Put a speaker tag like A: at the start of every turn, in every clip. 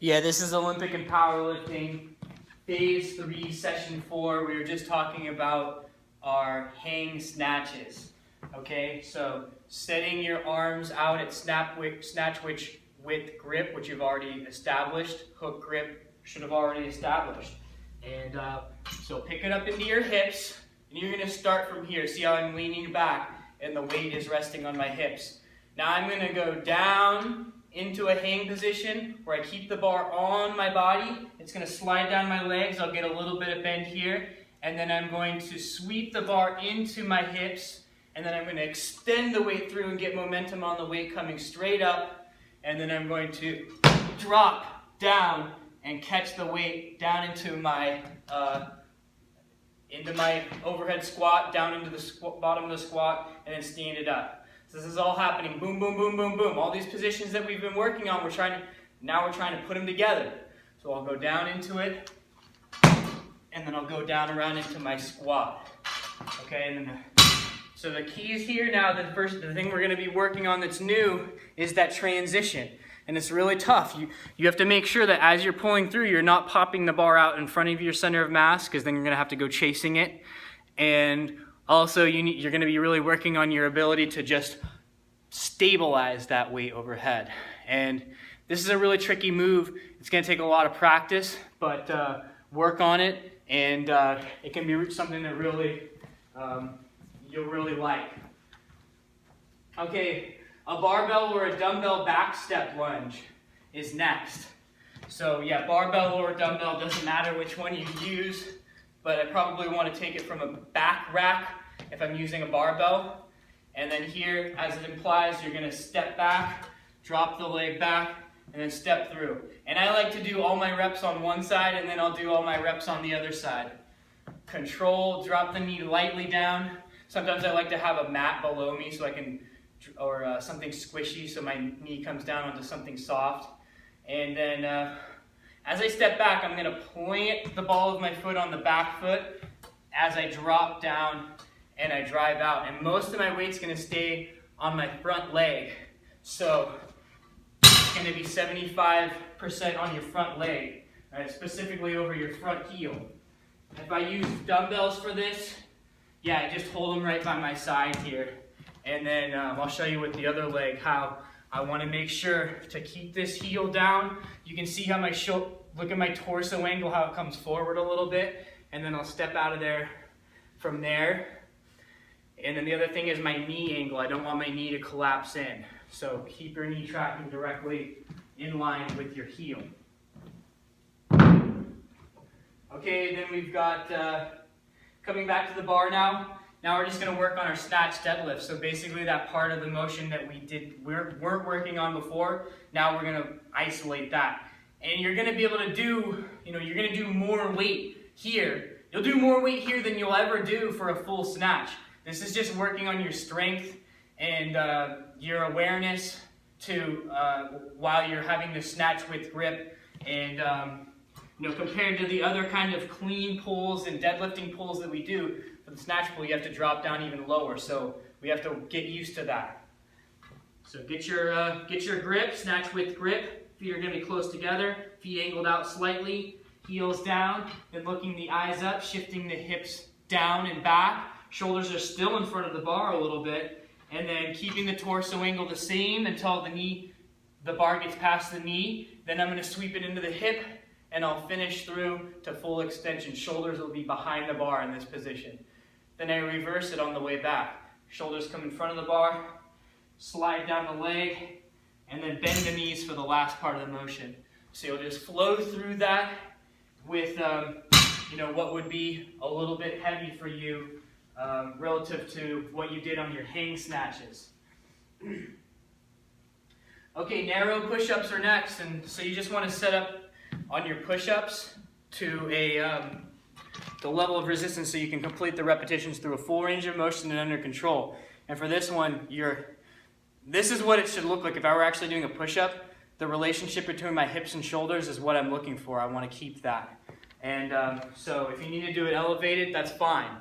A: Yeah, this is Olympic and Powerlifting Phase 3, Session 4. We were just talking about our hang snatches. Okay, so setting your arms out at snatch with grip, which you've already established. Hook grip should have already established. And so pick it up into your hips, and you're going to start from here. See how I'm leaning back, and the weight is resting on my hips. Now I'm going to go down into a hang position where I keep the bar on my body. It's going to slide down my legs. I'll get a little bit of bend here. And then I'm going to sweep the bar into my hips. And then I'm going to extend the weight through and get momentum on the weight coming straight up. And then I'm going to drop down and catch the weight down into my overhead squat, down into the bottom of the squat, and then stand it up. So this is all happening, boom, boom, boom, boom, boom. All these positions that we've been working on, now we're trying to put them together. So I'll go down into it, and then I'll go down around into my squat. Okay, and then so the keys here now, the thing we're going to be working on that's new is that transition. And it's really tough. You have to make sure that as you're pulling through, you're not popping the bar out in front of your center of mass, because then you're going to have to go chasing it. And also, you're going to be really working on your ability to just stabilize that weight overhead. And this is a really tricky move. It's going to take a lot of practice, but work on it, and it can be something that really you'll really like. Okay, a barbell or a dumbbell backstep lunge is next. So yeah, barbell or dumbbell, doesn't matter which one you use, but I probably want to take it from a back rack if I'm using a barbell. And then here, as it implies, you're going to step back, drop the leg back, and then step through. And I like to do all my reps on one side, and then I'll do all my reps on the other side. Control, drop the knee lightly down. Sometimes I like to have a mat below me so I can, or something squishy so my knee comes down onto something soft. And then as I step back, I'm going to plant the ball of my foot on the back foot as I drop down and I drive out. And most of my weight's going to stay on my front leg. So it's going to be 75% on your front leg, right? Specifically over your front heel. If I use dumbbells for this, yeah, I just hold them right by my side here. And then I'll show you with the other leg how I want to make sure to keep this heel down. You can see how my look at my torso angle, how it comes forward a little bit. And then I'll step out of there from there. And then the other thing is my knee angle. I don't want my knee to collapse in. So keep your knee tracking directly in line with your heel. Okay, then we've got, coming back to the bar now. Now we're just going to work on our snatch deadlift. So basically that part of the motion that weren't working on before, now we're going to isolate that. And you're going to be able to do, you're going to do more weight here. You'll do more weight here than you'll ever do for a full snatch. This is just working on your strength and your awareness while you're having the snatch with grip. And compared to the other kind of clean pulls and deadlifting pulls that we do, for the snatch pull you have to drop down even lower. So we have to get used to that. So get your grip, snatch with grip. Feet are going to be close together, feet angled out slightly, heels down, then looking the eyes up, shifting the hips down and back. Shoulders are still in front of the bar a little bit, and then keeping the torso angle the same until the bar gets past the knee. Then I'm going to sweep it into the hip, and I'll finish through to full extension. Shoulders will be behind the bar in this position. Then I reverse it on the way back. Shoulders come in front of the bar, slide down the leg, and then bend the knees for the last part of the motion. So you'll just flow through that with what would be a little bit heavy for you relative to what you did on your hang snatches. Okay, narrow push-ups are next, and so you just want to set up on your push-ups to the level of resistance so you can complete the repetitions through a full range of motion and under control. And for this one, this is what it should look like if I were actually doing a push-up. The relationship between my hips and shoulders is what I'm looking for. I want to keep that. And so if you need to do it elevated, that's fine.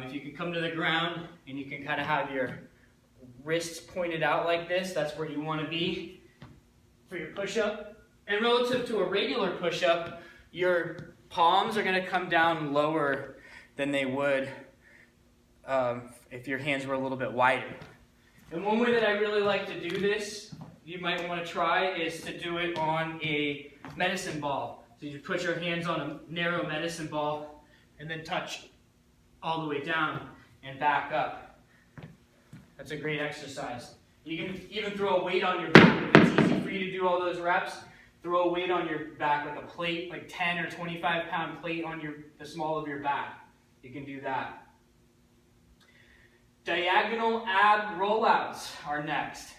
A: If you can come to the ground and you can kind of have your wrists pointed out like this, that's where you want to be for your push-up. And relative to a regular push-up, your palms are going to come down lower than they would if your hands were a little bit wider. And one way that I really like to do this, you might want to try, is to do it on a medicine ball. So you put your hands on a narrow medicine ball and then touch all the way down and back up. That's a great exercise. You can even throw a weight on your back. If it's easy for you to do all those reps, throw a weight on your back, like a plate, like 10 or 25 pound plate on the small of your back. You can do that. Diagonal ab rollouts are next.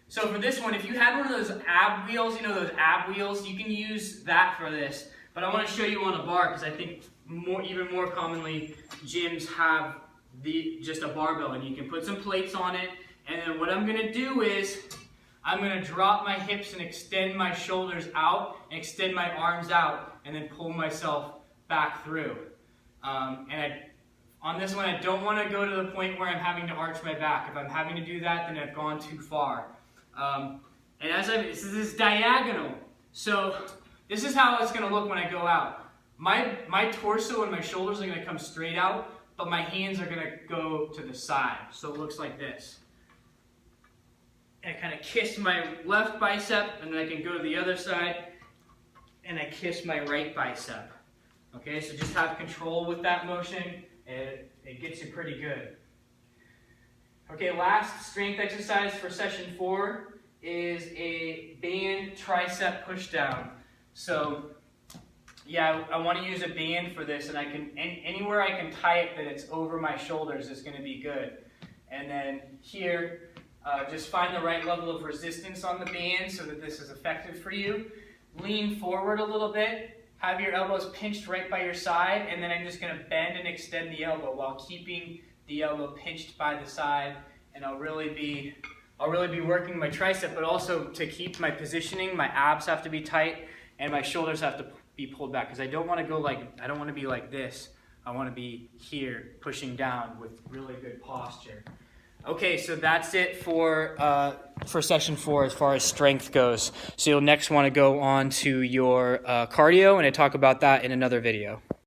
A: So for this one, if you had one of those ab wheels, you know those ab wheels, you can use that for this. But I want to show you on a bar because I think even more commonly gyms have just a barbell, and you can put some plates on it. And then what I'm going to do is I'm going to drop my hips and extend my shoulders out and extend my arms out and then pull myself back through. On this one, I don't want to go to the point where I'm having to arch my back. If I'm having to do that, then I've gone too far. And this is diagonal. So this is how it's going to look when I go out. My torso and my shoulders are going to come straight out, but my hands are going to go to the side. So it looks like this. And I kind of kiss my left bicep, and then I can go to the other side, and I kiss my right bicep. Okay, so just have control with that motion, and it gets you pretty good. Okay, last strength exercise for session 4 is a band tricep pushdown. So, yeah, I want to use a band for this, and anywhere I can tie it that it's over my shoulders is going to be good. And then here, just find the right level of resistance on the band so that this is effective for you. Lean forward a little bit. Have your elbows pinched right by your side, and then I'm just going to bend and extend the elbow while keeping the elbow pinched by the side, and I'll really be working my tricep, but also to keep my positioning, my abs have to be tight, and my shoulders have to be pulled back, because I don't want to be like this. I want to be here, pushing down with really good posture. Okay, so that's it for session 4 as far as strength goes. So you'll next want to go on to your cardio, and I talk about that in another video.